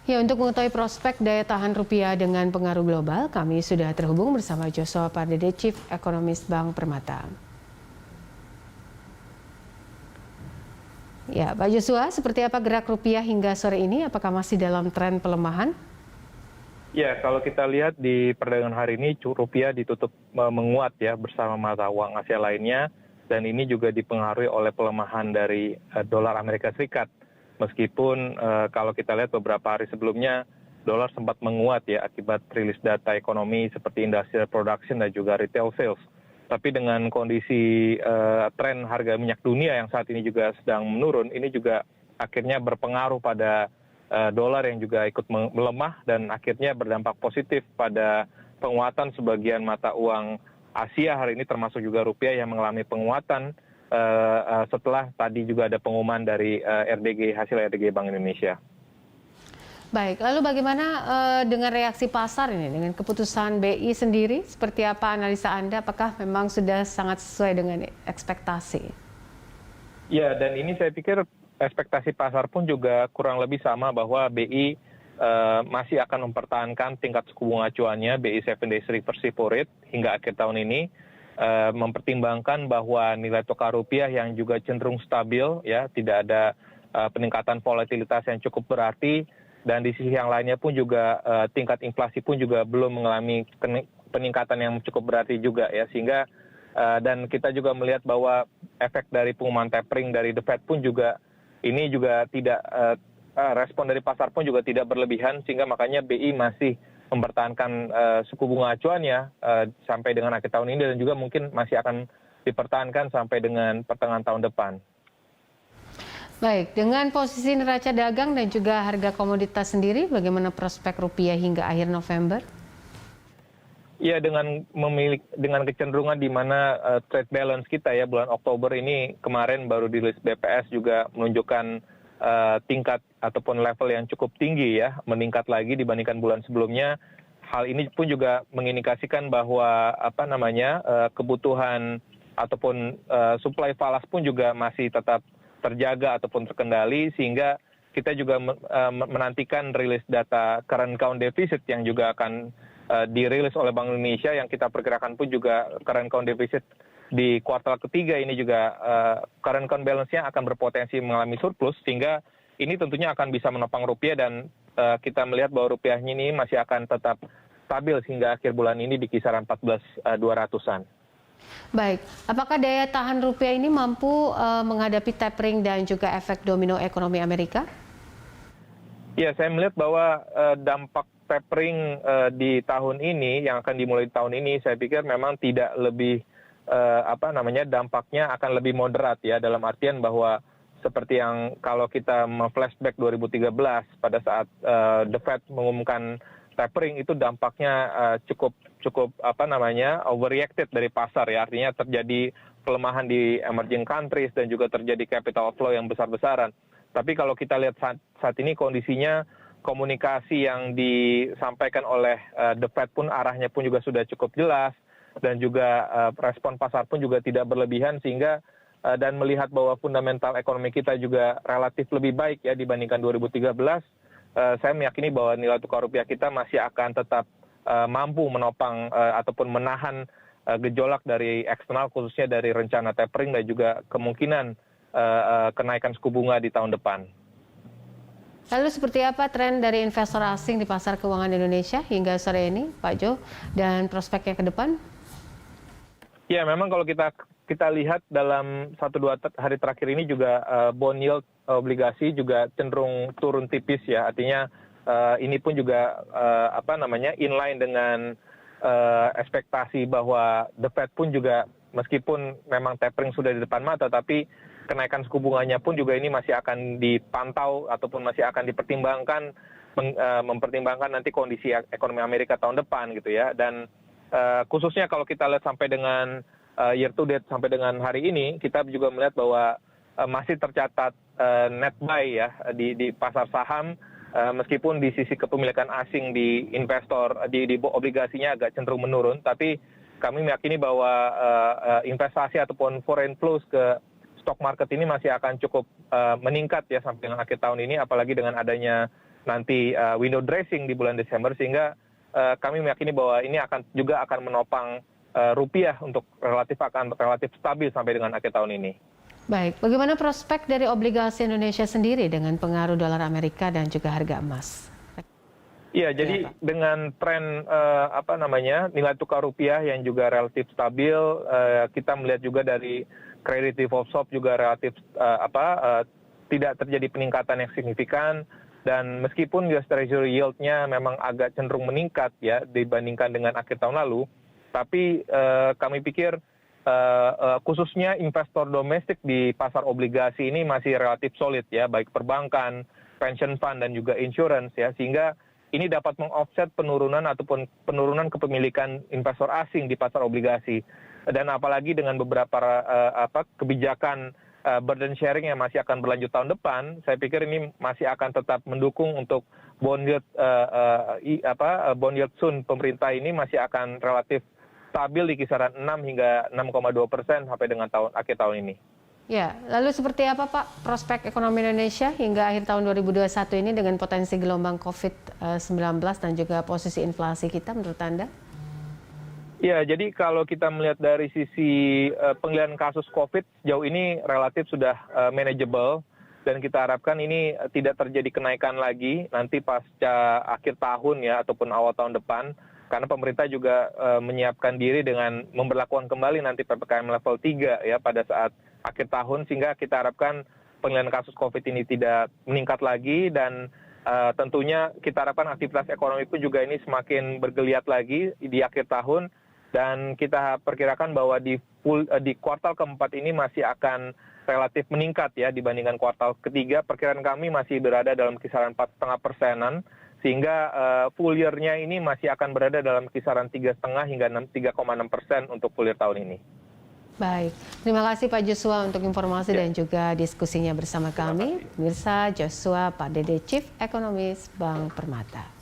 Ya, untuk mengetahui prospek daya tahan rupiah dengan pengaruh global, kami sudah terhubung bersama Joshua Pardede, Chief Economist Bank Permata. Ya, Pak Joshua, seperti apa gerak rupiah hingga sore ini? Apakah masih dalam tren pelemahan? Ya, kalau kita lihat di perdagangan hari ini, rupiah ditutup menguat ya bersama mata uang Asia lainnya, dan ini juga dipengaruhi oleh pelemahan dari dolar Amerika Serikat. Meskipun kalau kita lihat beberapa hari sebelumnya, dolar sempat menguat ya akibat rilis data ekonomi seperti industrial production dan juga retail sales. Tapi dengan kondisi tren harga minyak dunia yang saat ini juga sedang menurun, ini juga akhirnya berpengaruh pada dolar yang juga ikut melemah dan akhirnya berdampak positif pada penguatan sebagian mata uang Asia hari ini, termasuk juga rupiah yang mengalami penguatan setelah tadi juga ada pengumuman dari hasil RDG Bank Indonesia. Baik, lalu bagaimana dengan reaksi pasar ini, dengan keputusan BI sendiri, seperti apa analisa Anda? Apakah memang sudah sangat sesuai dengan ekspektasi? Ya, dan ini saya pikir ekspektasi pasar pun juga kurang lebih sama bahwa BI masih akan mempertahankan tingkat suku bunga acuannya BI 7 Days Reverse Repo Rate hingga akhir tahun ini, mempertimbangkan bahwa nilai tukar rupiah yang juga cenderung stabil, ya tidak ada peningkatan volatilitas yang cukup berarti, dan di sisi yang lainnya pun juga tingkat inflasi pun juga belum mengalami peningkatan yang cukup berarti juga ya, sehingga dan kita juga melihat bahwa efek dari pengumuman tapering dari The Fed pun juga ini juga tidak respon dari pasar pun juga tidak berlebihan, sehingga makanya BI masih mempertahankan suku bunga acuannya sampai dengan akhir tahun ini, dan juga mungkin masih akan dipertahankan sampai dengan pertengahan tahun depan. Baik, dengan posisi neraca dagang dan juga harga komoditas sendiri, bagaimana prospek rupiah hingga akhir November? Ya, dengan kecenderungan di mana trade balance kita ya bulan Oktober ini kemarin baru dirilis BPS juga menunjukkan tingkat ataupun level yang cukup tinggi ya, meningkat lagi dibandingkan bulan sebelumnya. Hal ini pun juga mengindikasikan bahwa kebutuhan ataupun supply falas pun juga masih tetap terjaga ataupun terkendali, sehingga kita juga menantikan rilis data current account deficit yang juga akan dirilis oleh Bank Indonesia, yang kita perkirakan pun juga current account deficit di kuartal ketiga ini juga current account balance-nya akan berpotensi mengalami surplus, sehingga ini tentunya akan bisa menopang rupiah, dan kita melihat bahwa rupiahnya ini masih akan tetap stabil hingga akhir bulan ini di kisaran 14.200-an. Baik, apakah daya tahan rupiah ini mampu menghadapi tapering dan juga efek domino ekonomi Amerika? Ya, saya melihat bahwa dampak tapering di tahun ini yang akan dimulai di tahun ini, saya pikir memang tidak lebih dampaknya akan lebih moderat ya, dalam artian bahwa seperti yang kalau kita flashback 2013 pada saat The Fed mengumumkan tapering, itu dampaknya cukup overreacted dari pasar ya, artinya terjadi pelemahan di emerging countries dan juga terjadi capital flow yang besar-besaran. Tapi kalau kita lihat saat ini kondisinya, komunikasi yang disampaikan oleh The Fed pun arahnya pun juga sudah cukup jelas, dan juga respon pasar pun juga tidak berlebihan, sehingga dan melihat bahwa fundamental ekonomi kita juga relatif lebih baik ya dibandingkan 2013, saya meyakini bahwa nilai tukar rupiah kita masih akan tetap mampu menopang ataupun menahan gejolak dari eksternal, khususnya dari rencana tapering dan juga kemungkinan kenaikan suku bunga di tahun depan. Lalu seperti apa tren dari investor asing di pasar keuangan Indonesia hingga sore ini, Pak Jo, dan prospeknya ke depan? Ya, memang kalau kita lihat dalam 1-2 hari terakhir ini juga bond yield obligasi juga cenderung turun tipis ya, artinya ini pun juga inline dengan ekspektasi bahwa The Fed pun juga meskipun memang tapering sudah di depan mata, tapi kenaikan suku bunganya pun juga ini masih akan dipantau ataupun masih akan dipertimbangkan, mempertimbangkan nanti kondisi ekonomi Amerika tahun depan gitu ya. Dan khususnya kalau kita lihat sampai dengan year to date sampai dengan hari ini, kita juga melihat bahwa masih tercatat net buy ya di pasar saham, meskipun di sisi kepemilikan asing di investor di obligasinya agak cenderung menurun, tapi kami meyakini bahwa investasi ataupun foreign flows ke stock market ini masih akan cukup meningkat ya sampai dengan akhir tahun ini, apalagi dengan adanya nanti window dressing di bulan Desember, sehingga kami meyakini bahwa ini juga akan menopang rupiah untuk relatif stabil sampai dengan akhir tahun ini. Baik, bagaimana prospek dari obligasi Indonesia sendiri dengan pengaruh dolar Amerika dan juga harga emas? Iya, jadi dengan tren nilai tukar rupiah yang juga relatif stabil, kita melihat juga dari credit default swap juga relatif tidak terjadi peningkatan yang signifikan, dan meskipun US Treasury yield-nya memang agak cenderung meningkat ya dibandingkan dengan akhir tahun lalu, tapi kami pikir khususnya investor domestik di pasar obligasi ini masih relatif solid ya, baik perbankan, pension fund dan juga insurance ya, sehingga ini dapat meng-offset penurunan kepemilikan investor asing di pasar obligasi. Dan apalagi dengan beberapa kebijakan burden sharing yang masih akan berlanjut tahun depan, saya pikir ini masih akan tetap mendukung untuk bond yield soon pemerintah ini masih akan relatif stabil di kisaran 6 hingga 6,2% sampai dengan akhir tahun ini. Ya, lalu seperti apa Pak prospek ekonomi Indonesia hingga akhir tahun 2021 ini dengan potensi gelombang COVID-19 dan juga posisi inflasi kita menurut Anda? Ya, jadi kalau kita melihat dari sisi pengendalian kasus COVID sejauh ini relatif sudah manageable, dan kita harapkan ini tidak terjadi kenaikan lagi nanti pasca akhir tahun ya ataupun awal tahun depan. Karena pemerintah juga menyiapkan diri dengan memberlakukan kembali nanti PPKM level 3 ya pada saat akhir tahun, sehingga kita harapkan pengendalian kasus COVID ini tidak meningkat lagi, dan tentunya kita harapkan aktivitas ekonomi pun juga ini semakin bergeliat lagi di akhir tahun, dan kita perkirakan bahwa di kuartal keempat ini masih akan relatif meningkat ya dibandingkan kuartal ketiga. Perkiraan kami masih berada dalam kisaran 4,5%-an, sehingga full year-nya ini masih akan berada dalam kisaran 3,5 hingga 3,6% untuk full year tahun ini. Baik, terima kasih Pak Joshua untuk informasi dan juga diskusinya bersama kami. Pemirsa, Joshua Pardede, Chief Economist Bank Permata.